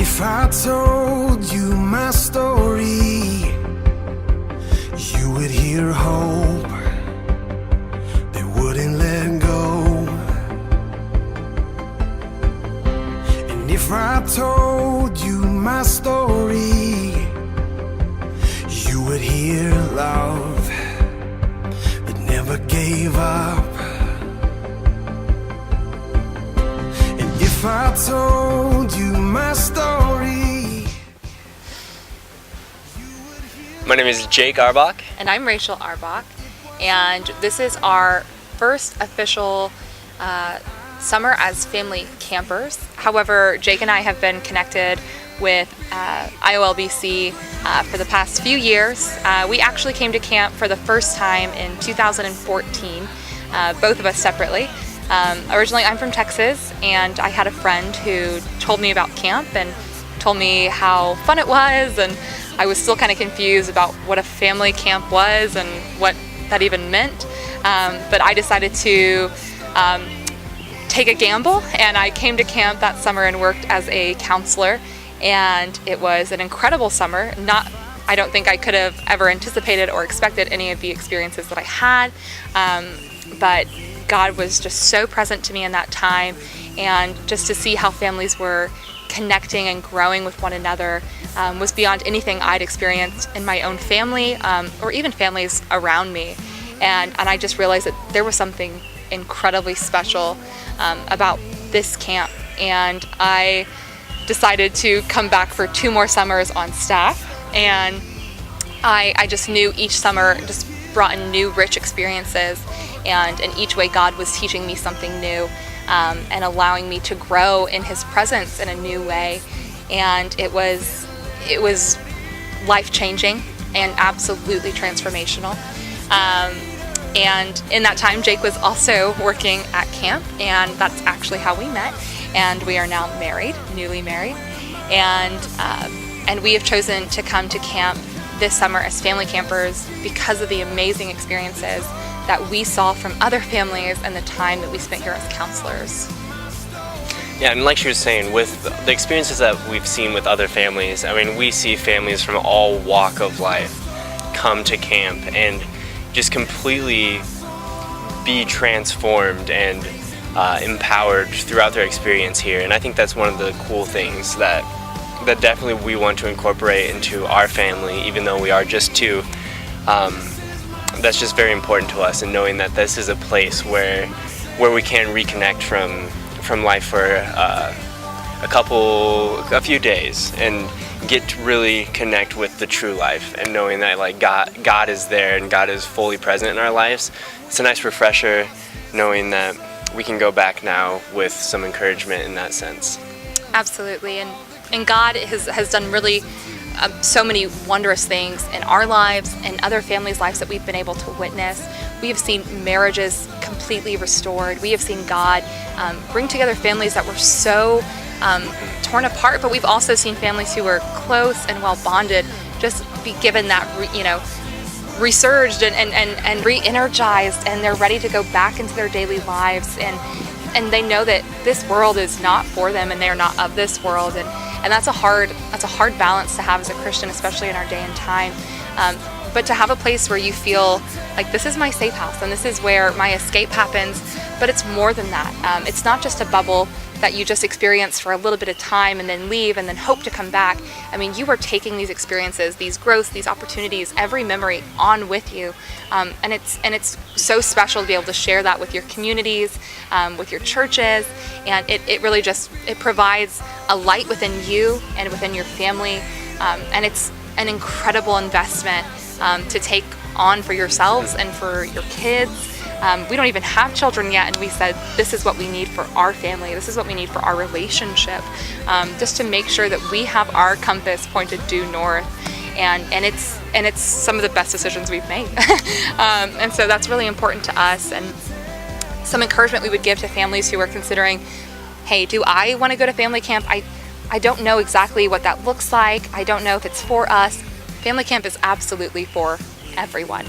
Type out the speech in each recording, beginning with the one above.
If I told you my story, you would hear hope that wouldn't let go. And if I told you my story, you would hear love that never gave up. And if I told you my story. My name is Jake Auerbach. And I'm Rachel Auerbach, and this is our first official summer as family campers. However, Jake and I have been connected with IOLBC for the past few years. We actually came to camp for the first time in 2014, both of us separately. Originally, I'm from Texas, and I had a friend who told me about camp and told me how fun it was, and I was still kind of confused about what a family camp was and what that even meant. But I decided to take a gamble, and I came to camp that summer and worked as a counselor, and it was an incredible summer. I don't think I could have ever anticipated or expected any of the experiences that I had, but God was just so present to me in that time, and just to see how families were connecting and growing with one another was beyond anything I'd experienced in my own family or even families around me. And I just realized that there was something incredibly special about this camp, and I decided to come back for 2 more summers on staff. And I just knew each summer just brought in new rich experiences, and in each way God was teaching me something new and allowing me to grow in His presence in a new way. And it was life-changing and absolutely transformational. And in that time, Jake was also working at camp, and that's actually how we met. And we are now married, newly married, and we have chosen to come to camp this summer as family campers because of the amazing experiences that we saw from other families and the time that we spent here as counselors. Yeah, and like she was saying, with the experiences that we've seen with other families, I mean, we see families from all walk of life come to camp and just completely be transformed and empowered throughout their experience here. And I think that's one of the cool things that definitely we want to incorporate into our family, even though we are just 2. That's just very important to us, and knowing that this is a place where we can reconnect from life for a few days and get to really connect with the true life, and knowing that like God is there and God is fully present in our lives. It's a nice refresher knowing that we can go back now with some encouragement in that sense. Absolutely, and God has done really so many wondrous things in our lives and other families' lives that we've been able to witness. We have seen marriages completely restored. We have seen God bring together families that were so torn apart, but we've also seen families who were close and well bonded just be given that, resurged and re-energized, and they're ready to go back into their daily lives, and they know that this world is not for them and they're not of this world, and that's a hard balance to have as a Christian, especially in our day and time. But to have a place where you feel like this is my safe house and this is where my escape happens, but it's more than that. It's not just a bubble that you just experience for a little bit of time and then leave and then hope to come back. I mean, you are taking these experiences, these growths, these opportunities, every memory on with you, and it's so special to be able to share that with your communities, with your churches, and it really just provides a light within you and within your family, and it's an incredible investment to take on for yourselves and for your kids. We don't even have children yet, and we said this is what we need for our family, this is what we need for our relationship, just to make sure that we have our compass pointed due north, and it's some of the best decisions we've made. And so that's really important to us, and some encouragement we would give to families who are considering, hey, do I want to go to family camp? I don't know exactly what that looks like. I don't know if it's for us. Family camp is absolutely for everyone.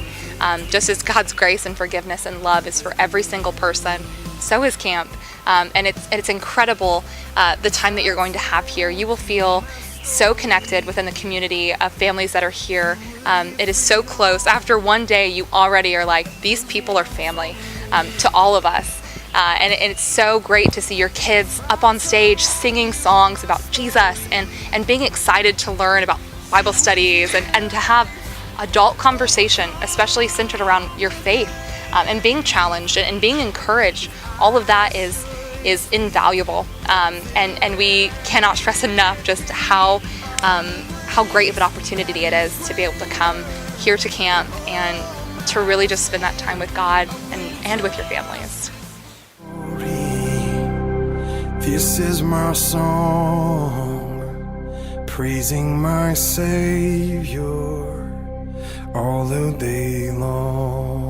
Just as God's grace and forgiveness and love is for every single person, so is camp. And it's incredible the time that you're going to have here. You will feel so connected within the community of families that are here. It is so close. After one day, you already are like, these people are family to all of us. And it's so great to see your kids up on stage singing songs about Jesus and being excited to learn about Bible studies and to have adult conversation, especially centered around your faith, and being challenged and being encouraged. All of that is invaluable, and we cannot stress enough just how great of an opportunity it is to be able to come here to camp and to really just spend that time with God and with your families. This is my song, praising my Savior all the day long.